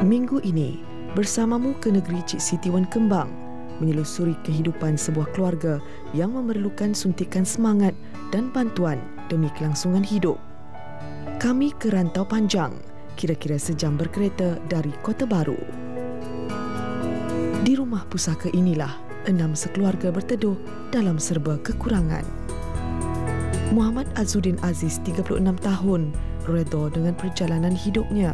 Minggu ini, bersamamu ke negeri Cik Siti Wan Kembang, menyelusuri kehidupan sebuah keluarga yang memerlukan suntikan semangat dan bantuan demi kelangsungan hidup. Kami ke Rantau Panjang, kira-kira sejam berkereta dari Kota Baru. Di rumah pusaka inilah 6 sekeluarga berteduh dalam serba kekurangan. Muhammad Azuddin Aziz, 36 tahun, redha dengan perjalanan hidupnya.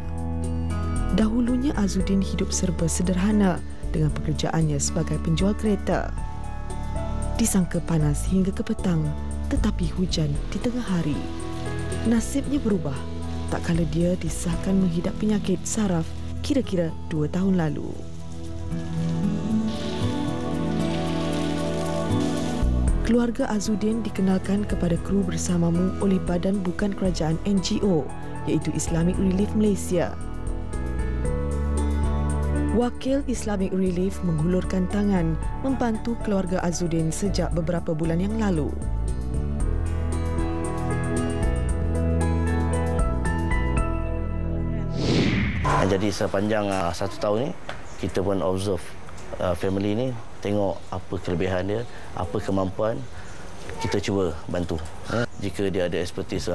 Dahulunya Azuddin hidup serba sederhana dengan pekerjaannya sebagai penjual kereta. Disangka panas hingga ke petang, tetapi hujan di tengah hari. Nasibnya berubah tak kala dia disahkan menghidap penyakit saraf kira-kira 2 tahun lalu. Keluarga Azuddin dikenalkan kepada kru bersamamu oleh badan bukan kerajaan NGO, iaitu Islamic Relief Malaysia. Wakil Islamic Relief menghulurkan tangan membantu keluarga Azuddin sejak beberapa bulan yang lalu. Jadi sepanjang 1 tahun ni, kita pun observe family ni, tengok apa kelebihan dia, apa kemampuan, kita cuba bantu. Jika dia ada expertise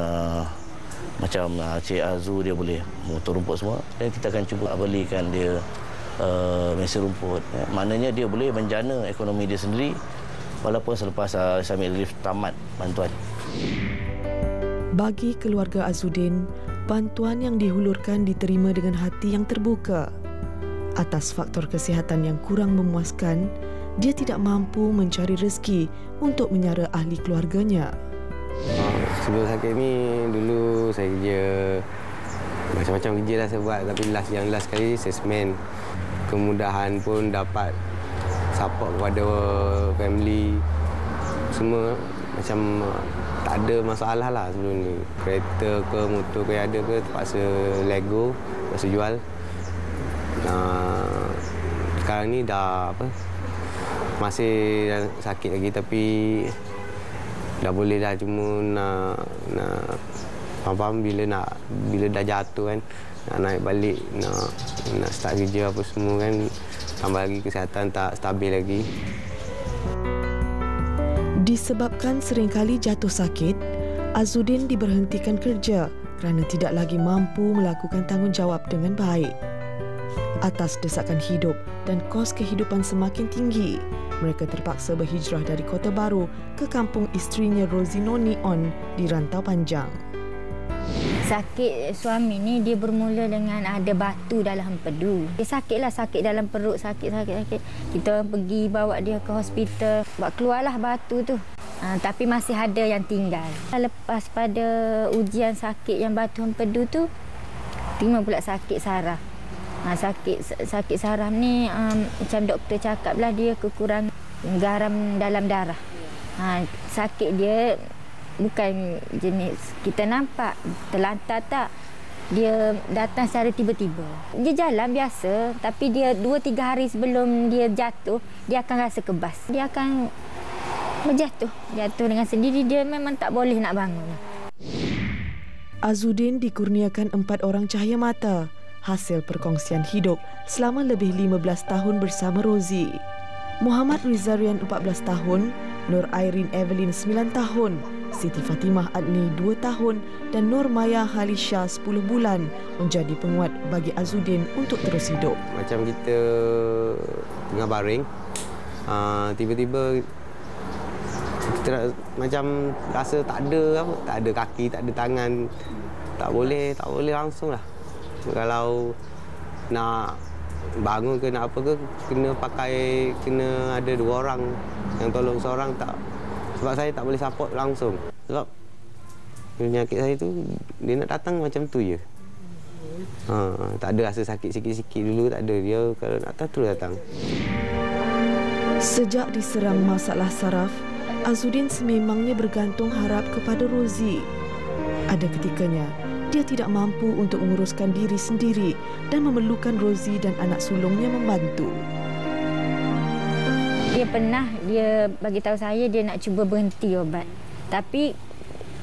macam Cik Azu, dia boleh motor rumput semua, dan kita akan cuba belikan dia mesin rumput. Maknanya dia boleh menjana ekonomi dia sendiri walaupun selepas Islamic Relief tamat bantuan. Bagi keluarga Azuddin, bantuan yang dihulurkan diterima dengan hati yang terbuka. Atas faktor kesihatan yang kurang memuaskan, dia tidak mampu mencari rezeki untuk menyara ahli keluarganya. Sebelum sakit ni, dulu saya kerja macam-macam kerja dah saya buat, tapi yang last kali salesman. Kemudahan pun dapat support kepada family. Semua macam tak ada masalah lah sebelum ni. Kereta ke motor ke ada ke, terpaksa lego, terpaksa jual. Sekarang ni dah masih sakit lagi, tapi dah boleh dah, cuma nak faham bila dah jatuh kan, nak naik balik, nak start kerja apa semua kan, tambah lagi kesihatan tak stabil lagi. Disebabkan seringkali jatuh sakit, Azuddin diberhentikan kerja kerana tidak lagi mampu melakukan tanggungjawab dengan baik. Atas desakan hidup dan kos kehidupan semakin tinggi, mereka terpaksa berhijrah dari Kota Baru ke kampung isterinya Rozi Noni On di Rantau Panjang. Sakit suami ni dia bermula dengan ada batu dalam empedu. Dia sakit dalam perut, sakit. Kita pergi bawa dia ke hospital, buat keluarlah batu tu. Tapi masih ada yang tinggal. Lepas pada ujian sakit yang batu empedu tu, timbul pula sakit saraf. Sakit saraf ni macam doktor cakap lah, dia kekurangan garam dalam darah. Sakit dia bukan jenis kita nampak terlantar tak. Dia datang secara tiba-tiba. Dia jalan biasa, tapi dia 2-3 hari sebelum dia jatuh, dia akan rasa kebas. Dia akan jatuh dengan sendiri, dia memang tak boleh nak bangun. Azuddin dikurniakan 4 orang cahaya mata, hasil perkongsian hidup selama lebih 15 tahun bersama Rozi. Muhammad Rizarian 14 tahun, Nur Airin Evelyn 9 tahun, Siti Fatimah Adni 2 tahun dan Nur Maya Halisha 10 bulan menjadi penguat bagi Azuddin untuk terus hidup. Macam kita tengah baring, tiba-tiba kita macam rasa tak ada kaki, tak ada tangan, tak boleh langsung lah. Kalau nak bangun ke nak apa ke, kena ada 2 orang yang tolong seorang tak. Sebab saya tak boleh support langsung. Sebab penyakit saya tu, dia nak datang macam tu je. Tak ada rasa sakit sikit-sikit dulu, tak ada. Dia kalau nak datang, terus datang. Sejak diserang masalah saraf, Azuddin sememangnya bergantung harap kepada Rozi. Ada ketikanya, dia tidak mampu untuk menguruskan diri sendiri dan memerlukan Rozi dan anak sulungnya membantu. Dia bagi tahu saya dia nak cuba berhenti ubat. Tapi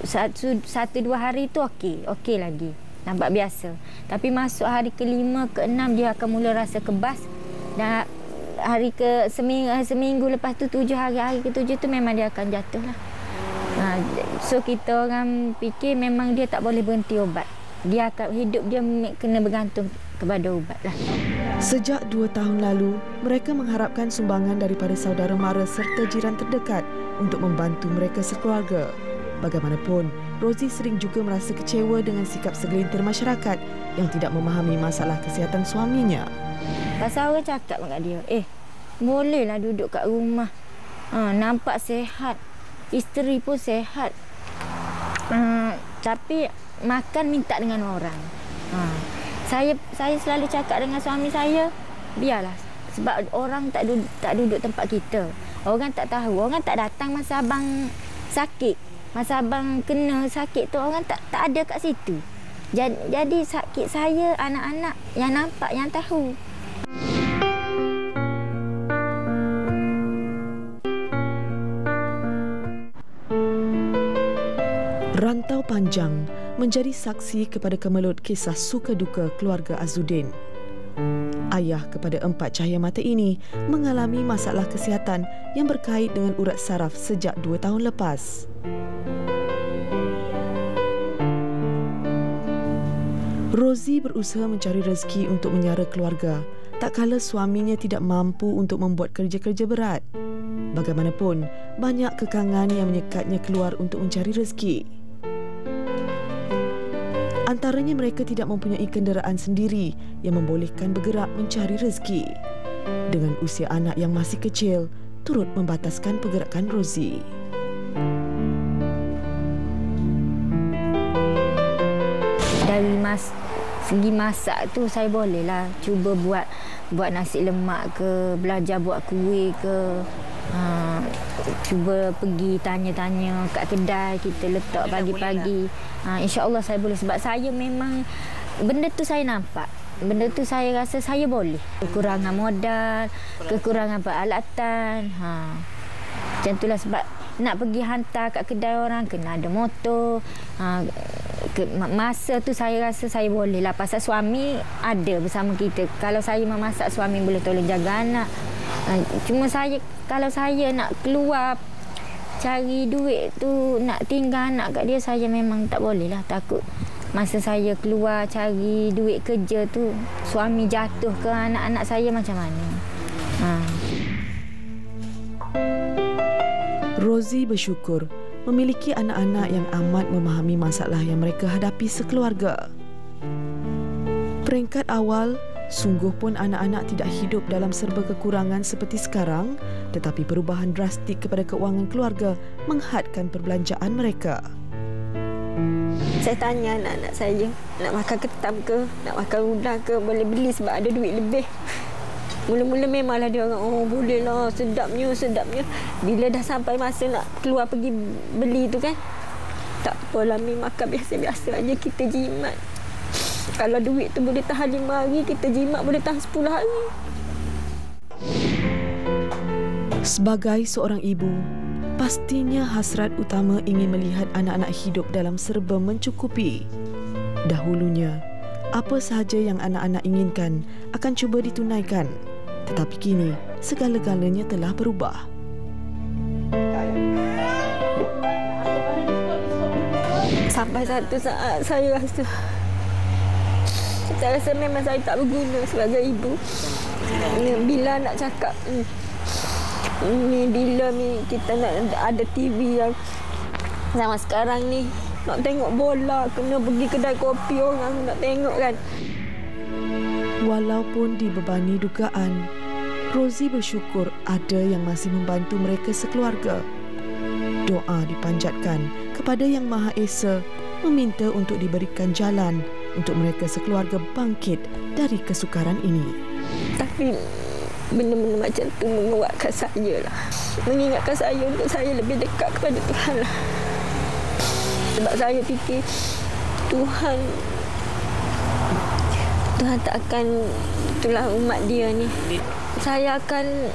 1-2 hari tu okey lagi. nampak biasa. Tapi masuk hari ke-5, ke-6 dia akan mula rasa kebas. Dan hari seminggu lepas tu 7 hari ke-7 tu memang dia akan jatuh lah. So kita orang fikir memang dia tak boleh berhenti ubat. Dia akan hidup dia kena bergantung kepada ubat lah. Sejak 2 tahun lalu, mereka mengharapkan sumbangan daripada saudara mara serta jiran terdekat untuk membantu mereka sekeluarga. Bagaimanapun, Rozi sering juga merasa kecewa dengan sikap segelintir masyarakat yang tidak memahami masalah kesihatan suaminya. Pasal orang cakap dengan dia, bolehlah duduk kat rumah. Nampak sihat. Isteri pun sihat. Tapi makan minta dengan orang. Saya selalu cakap dengan suami saya, biarlah. Sebab orang tak duduk tempat kita. Orang tak tahu. Orang tak datang masa abang sakit. Masa abang kena sakit tu orang tak ada kat situ. Jadi sakit saya anak-anak yang nampak, yang tahu. Rantau panjang menjadi saksi kepada kemelut kisah suka duka keluarga Azudin. Ayah kepada 4 cahaya mata ini mengalami masalah kesihatan yang berkait dengan urat saraf sejak 2 tahun lepas. Rozi berusaha mencari rezeki untuk menyara keluarga, tak kala suaminya tidak mampu untuk membuat kerja-kerja berat. Bagaimanapun, banyak kekangan yang menyekatnya keluar untuk mencari rezeki. Antaranya mereka tidak mempunyai kenderaan sendiri yang membolehkan bergerak mencari rezeki. Dengan usia anak yang masih kecil, turut membataskan pergerakan Rozi. Dari segi masak tu saya bolehlah cuba buat nasi lemak ke, belajar buat kuih ke. Cuba pergi tanya-tanya kat kedai kita letak pagi-pagi. InsyaAllah saya boleh, sebab saya memang benda tu saya nampak. Benda tu saya rasa saya boleh. Kekurangan modal, kekurangan peralatan. Macam itulah sebab nak pergi hantar kat kedai orang kena ada motor. Masa tu saya rasa saya boleh lah. Pasal suami ada bersama kita. Kalau saya memasak, suami boleh tolong jaga anak. Cuma kalau saya nak keluar cari duit tu, nak tinggal anak kat dia, saya memang tak boleh lah. Takut masa saya keluar cari duit kerja tu, suami jatuh ke anak-anak saya macam mana. Rozi bersyukur memiliki anak-anak yang amat memahami masalah yang mereka hadapi sekeluarga. Peringkat awal, sungguh pun anak-anak tidak hidup dalam serba kekurangan seperti sekarang, tetapi perubahan drastik kepada keuangan keluarga menghadkan perbelanjaan mereka. Saya tanya anak-anak saya, nak makan ketam ke, nak makan udang ke, boleh beli sebab ada duit lebih. Mula-mula memanglah dia orang, bolehlah, sedapnya. Bila dah sampai masa nak keluar pergi beli tu kan, tak apalah, makan biasa-biasa aja, kita jimat. Kalau duit tu boleh tahan 5 hari, kita jimat boleh tahan 10 hari. Sebagai seorang ibu, pastinya hasrat utama ingin melihat anak-anak hidup dalam serba mencukupi. Dahulunya, apa sahaja yang anak-anak inginkan akan cuba ditunaikan. Tetapi kini, segala-galanya telah berubah. Sampai satu saat saya rasa memang saya tak berguna sebagai ibu. Bila nak cakap bila kita nak ada TV yang sama sekarang ni, nak tengok bola kena pergi kedai kopi orang nak tengok kan. Walaupun dibebani dugaan, Rozi bersyukur ada yang masih membantu mereka sekeluarga. Doa dipanjatkan kepada Yang Maha Esa, meminta untuk diberikan jalan untuk mereka sekeluarga bangkit dari kesukaran ini. Tapi benda-benda macam tu menguatkan saya lah. Mengingatkan saya untuk saya lebih dekat kepada Tuhan lah. Sebab saya fikir Tuhan tak akan, itulah umat dia ni. Saya akan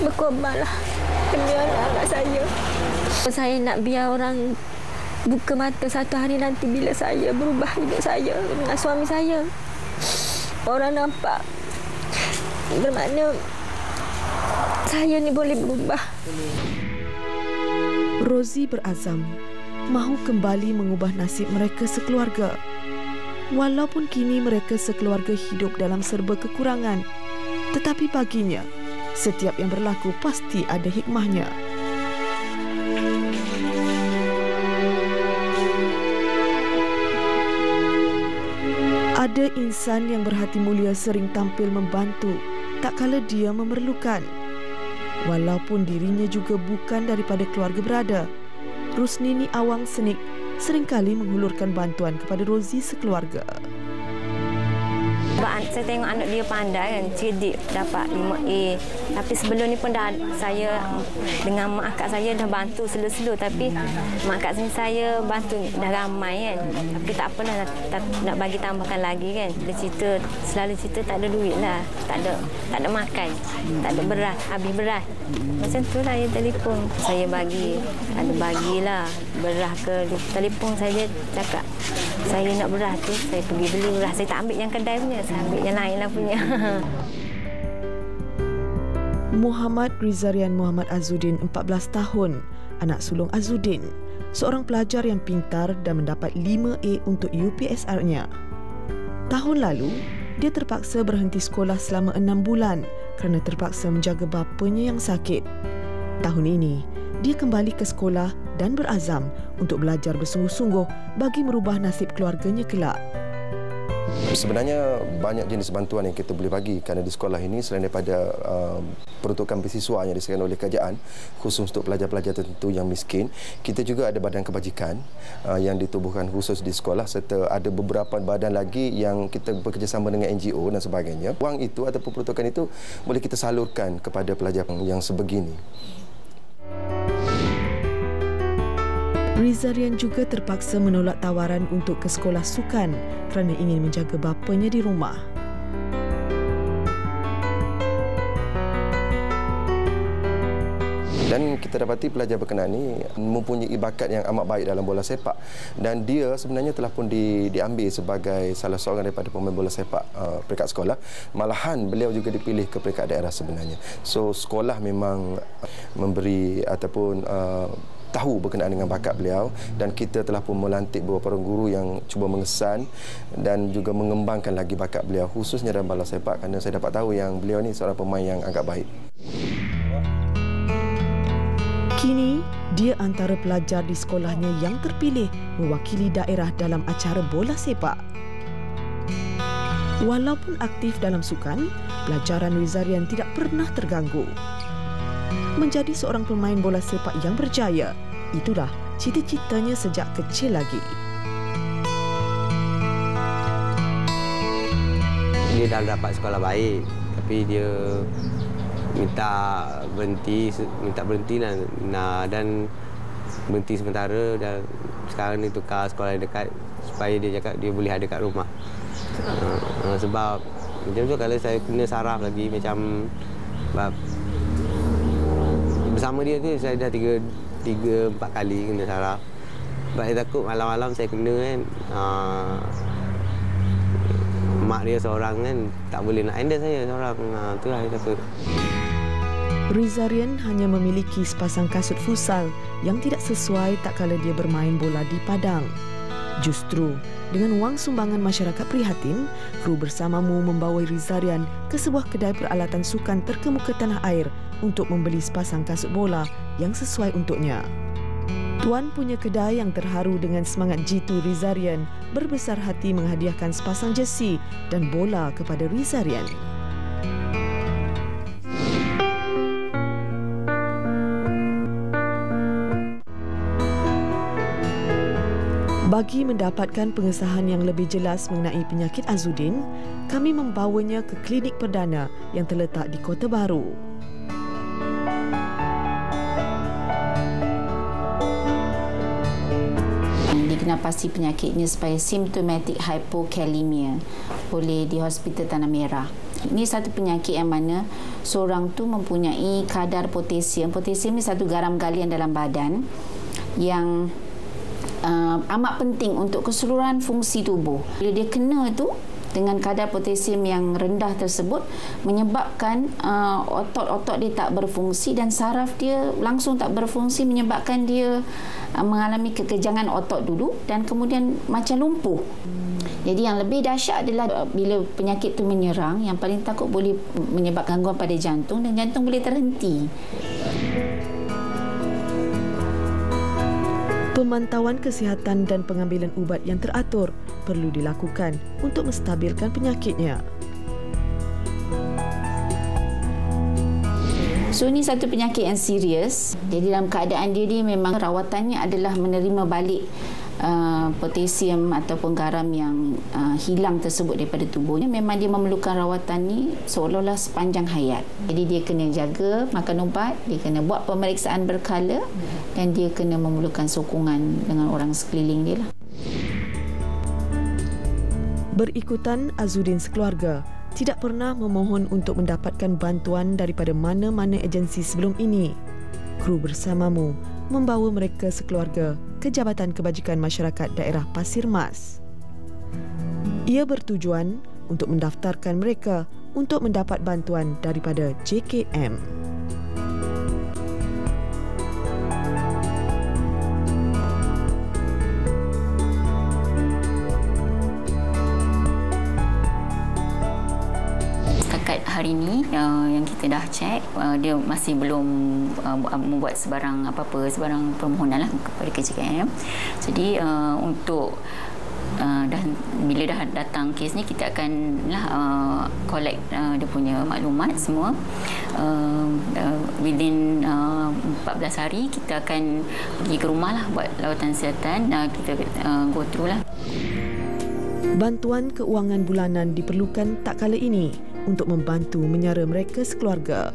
berkorban lah demi anak-anak saya. Saya nak biar orang buka mata satu hari nanti bila saya berubah hidup saya dengan suami saya. Orang nampak bermakna saya ni boleh berubah. Rozi berazam mahu kembali mengubah nasib mereka sekeluarga. Walaupun kini mereka sekeluarga hidup dalam serba kekurangan, tetapi baginya, setiap yang berlaku pasti ada hikmahnya. Ada insan yang berhati mulia sering tampil membantu tak kala dia memerlukan. Walaupun dirinya juga bukan daripada keluarga berada, Rusnini Awang Senik seringkali menghulurkan bantuan kepada Rozi sekeluarga. Saya tengok anak dia pandai kan, cerdik, dapat 5A. Tapi sebelum ni pun dah saya dengan mak akak saya dah bantu slow-slow. Tapi mak akak saya bantu dah ramai kan. Tapi tak apalah, nak bagi tambahkan lagi kan. Dia cerita, selalu cerita tak ada duit lah. Tak ada makan, tak ada beras, habis beras. Macam tu lah dia telefon. Saya bagi, ada bagilah beras ke. Dia telefon saya cakap, saya nak beras tu, saya pergi beli beras. Saya tak ambil yang kedai punya, saya ambil yang lain lah punya. Muhammad Rizarian Muhammad Azudin, 14 tahun, anak sulung Azudin, seorang pelajar yang pintar dan mendapat 5A untuk UPSR-nya. Tahun lalu, dia terpaksa berhenti sekolah selama 6 bulan kerana terpaksa menjaga bapanya yang sakit. Tahun ini, dia kembali ke sekolah dan berazam untuk belajar bersungguh-sungguh bagi merubah nasib keluarganya kelak. Sebenarnya banyak jenis bantuan yang kita boleh bagi kerana di sekolah ini selain daripada peruntukan beasiswa yang disediakan oleh kerajaan khusus untuk pelajar-pelajar tertentu yang miskin, kita juga ada badan kebajikan yang ditubuhkan khusus di sekolah serta ada beberapa badan lagi yang kita bekerjasama dengan NGO dan sebagainya. Wang itu ataupun peruntukan itu boleh kita salurkan kepada pelajar yang sebegini. Rizarian juga terpaksa menolak tawaran untuk ke sekolah sukan kerana ingin menjaga bapanya di rumah. Dan kita dapati pelajar berkenaan ini mempunyai bakat yang amat baik dalam bola sepak. Dan dia sebenarnya telah pun diambil sebagai salah seorang daripada pemain bola sepak peringkat sekolah. Malahan beliau juga dipilih ke peringkat daerah sebenarnya. So sekolah memang memberi ataupun tahu berkenaan dengan bakat beliau dan kita telah pun melantik beberapa orang guru yang cuba mengesan dan juga mengembangkan lagi bakat beliau khususnya dalam bola sepak kerana saya dapat tahu yang beliau ni seorang pemain yang agak baik. Kini, dia antara pelajar di sekolahnya yang terpilih mewakili daerah dalam acara bola sepak. Walaupun aktif dalam sukan, pelajaran Rizarian tidak pernah terganggu. Menjadi seorang pemain bola sepak yang berjaya, itulah cita-citanya sejak kecil lagi. Dia dah dapat sekolah baik, tapi dia minta berhenti dan berhenti sementara dan sekarang ni tukar sekolah yang dekat supaya dia cakap dia boleh ada kat rumah. Sebab macam tu kalau saya kena saraf lagi macam bersama dia tu saya dah 3-4 kali kena saraf. Sebab saya takut malam-malam saya kena kan. Mak dia seorang kan tak boleh nak handle saya seorang. Itulah saya takut. Rizarian hanya memiliki sepasang kasut futsal yang tidak sesuai tak kala dia bermain bola di padang. Justru, dengan wang sumbangan masyarakat prihatin, kru bersamamu membawa Rizarian ke sebuah kedai peralatan sukan terkemuka tanah air untuk membeli sepasang kasut bola yang sesuai untuknya. Tuan punya kedai yang terharu dengan semangat jitu Rizarian berbesar hati menghadiahkan sepasang jersey dan bola kepada Rizarian. Bagi mendapatkan pengesahan yang lebih jelas mengenai penyakit Azudin, kami membawanya ke klinik perdana yang terletak di Kota Baru. Dikenal pasti penyakitnya sebagai symptomatic hypokalemia oleh di Hospital Tanah Merah. Ini satu penyakit yang mana seorang tu mempunyai kadar potasium. Potasium ni satu garam galian dalam badan yang amat penting untuk keseluruhan fungsi tubuh. Bila dia kena tu dengan kadar potasium yang rendah tersebut menyebabkan otot-otot dia tak berfungsi dan saraf dia langsung tak berfungsi, menyebabkan dia mengalami kekejangan otot dulu dan kemudian macam lumpuh. Jadi yang lebih dahsyat adalah bila penyakit itu menyerang, yang paling takut boleh menyebabkan gangguan pada jantung dan jantung boleh terhenti. Pemantauan kesihatan dan pengambilan ubat yang teratur perlu dilakukan untuk menstabilkan penyakitnya. So ini satu penyakit yang serius. Jadi dalam keadaan dia memang rawatannya adalah menerima balik potasium ataupun garam yang hilang tersebut daripada tubuhnya. Memang dia memerlukan rawatan ni seolah-olah sepanjang hayat. Jadi dia kena jaga makan ubat, dia kena buat pemeriksaan berkala dan dia kena memerlukan sokongan dengan orang sekeliling dia lah. Berikutan, Azudin sekeluarga tidak pernah memohon untuk mendapatkan bantuan daripada mana-mana agensi sebelum ini. Kru Bersamamu membawa mereka sekeluarga ke Jabatan Kebajikan Masyarakat Daerah Pasir Mas. Ia bertujuan untuk mendaftarkan mereka untuk mendapat bantuan daripada JKM. Hari ini yang kita dah cek, dia masih belum membuat sebarang permohonan lah kepada KJKM. Jadi untuk bila dah datang kes ni, kita akan collect dia punya maklumat semua. Within 14 hari kita akan pergi ke rumah lah buat lawatan kesihatan. Kita go through lah. Bantuan keuangan bulanan diperlukan tak kala ini untuk membantu menyara mereka sekeluarga.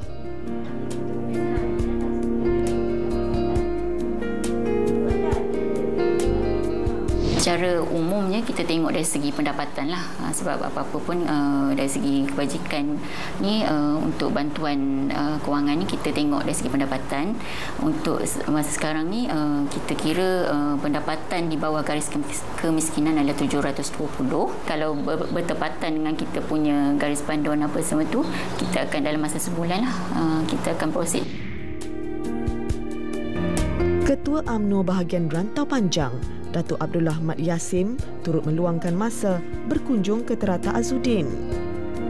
Secara umumnya kita tengok dari segi pendapatan lah, sebab apa-apa pun dari segi kebajikan ni, untuk bantuan kewangan ni kita tengok dari segi pendapatan. Untuk masa sekarang ni kita kira pendapatan di bawah garis kemiskinan adalah 720. Kalau bertepatan dengan kita punya garis panduan apa semua tu, kita akan dalam masa sebulan lah kita akan proceed. Ketua UMNO bahagian Rantau Panjang, Datuk Abdullah Mat Yasim, turut meluangkan masa berkunjung ke Terata Azudin.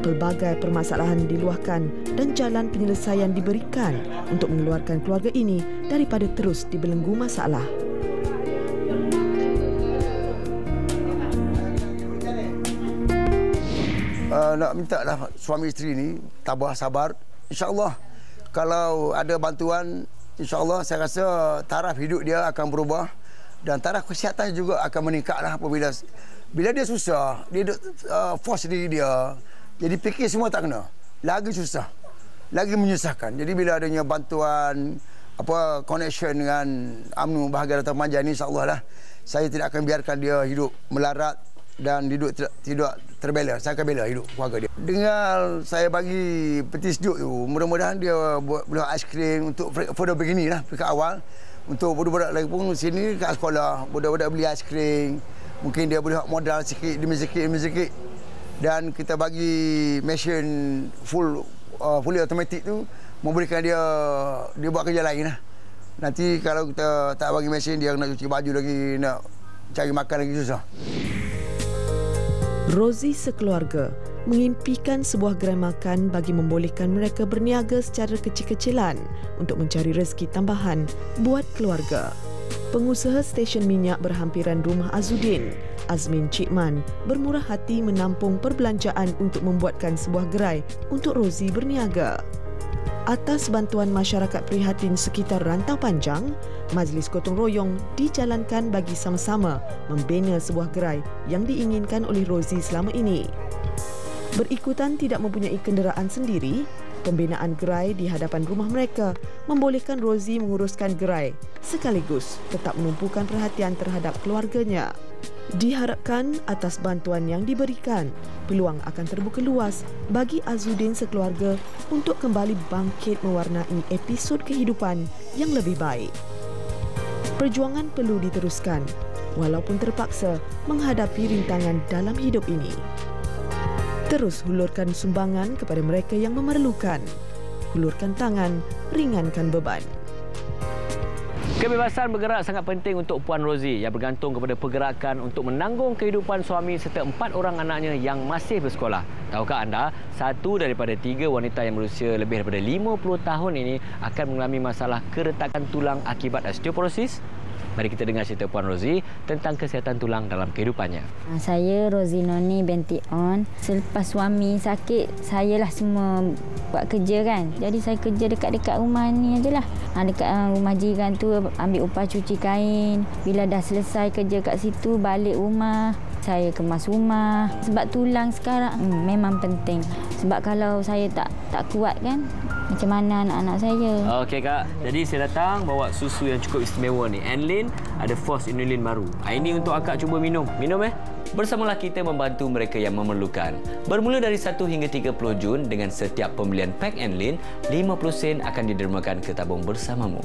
Pelbagai permasalahan diluahkan dan jalan penyelesaian diberikan untuk mengeluarkan keluarga ini daripada terus dibelenggu masalah. Nak minta lah suami isteri ni tabah sabar. InsyaAllah kalau ada bantuan, InsyaAllah saya rasa taraf hidup dia akan berubah dan taraf kesihatan juga akan meningkatlah apabila dia susah, dia force diri dia. Jadi fikir semua tak kena. Lagi susah, lagi menyusahkan. Jadi bila adanya bantuan connection dengan UMNO bahagian Rantau Panjang ni, insya-Allah lah saya tidak akan biarkan dia hidup melarat dan hidup tidak terbela. Saya akan bela hidup keluarga dia. Dengan saya bagi peti sejuk tu, mudah-mudahan dia buat aiskrim untuk for the beginning lah, peringkat awal. Untuk budak-budak lagi pun sini kat sekolah, budak-budak beli aiskrim, mungkin dia boleh modal sikit demi sikit. Dan kita bagi mesin fully automatic tu memberikan dia buat kerja lain lah. Nanti kalau kita tak bagi mesin, dia nak cuci baju lagi, nak cari makan lagi susah. Rozi sekeluarga mengimpikan sebuah gerai makan bagi membolehkan mereka berniaga secara kecil-kecilan untuk mencari rezeki tambahan buat keluarga. Pengusaha stesen minyak berhampiran rumah Azudin, Azmin Cikman, bermurah hati menampung perbelanjaan untuk membuatkan sebuah gerai untuk Rozi berniaga. Atas bantuan masyarakat prihatin sekitar Rantau Panjang, majlis gotong royong dijalankan bagi sama-sama membina sebuah gerai yang diinginkan oleh Rozi selama ini. Berikutan tidak mempunyai kenderaan sendiri, pembinaan gerai di hadapan rumah mereka membolehkan Rozi menguruskan gerai sekaligus tetap menumpukan perhatian terhadap keluarganya. Diharapkan atas bantuan yang diberikan, peluang akan terbuka luas bagi Azudin sekeluarga untuk kembali bangkit mewarnai episod kehidupan yang lebih baik. Perjuangan perlu diteruskan walaupun terpaksa menghadapi rintangan dalam hidup ini. Terus hulurkan sumbangan kepada mereka yang memerlukan. Hulurkan tangan, ringankan beban. Kebebasan bergerak sangat penting untuk Puan Rozi yang bergantung kepada pergerakan untuk menanggung kehidupan suami serta 4 orang anaknya yang masih bersekolah. Tahukah anda, 1 daripada 3 wanita yang berusia lebih daripada 50 tahun ini akan mengalami masalah keretakan tulang akibat osteoporosis? Mari kita dengar cerita Puan Rozi tentang kesihatan tulang dalam kehidupannya. Saya Rozi Noni binti On. Selepas suami sakit, sayalah semua buat kerja kan. Jadi saya kerja dekat-dekat rumah ni ajalah. Dekat rumah jiran tu ambil upah cuci kain. Bila dah selesai kerja kat situ, balik rumah. Saya kemas rumah. Sebab tulang sekarang memang penting. Sebab kalau saya tak kuat kan, macam mana anak-anak saya? Okey Kak, jadi saya datang bawa susu yang cukup istimewa ni. Enlin ada Force Inulin baru. Ini untuk akak cuba minum. Minum Bersamalah kita membantu mereka yang memerlukan. Bermula dari 1 hingga 30 Jun dengan setiap pembelian pak Enlin, 50 sen akan didermakan ke tabung bersamamu.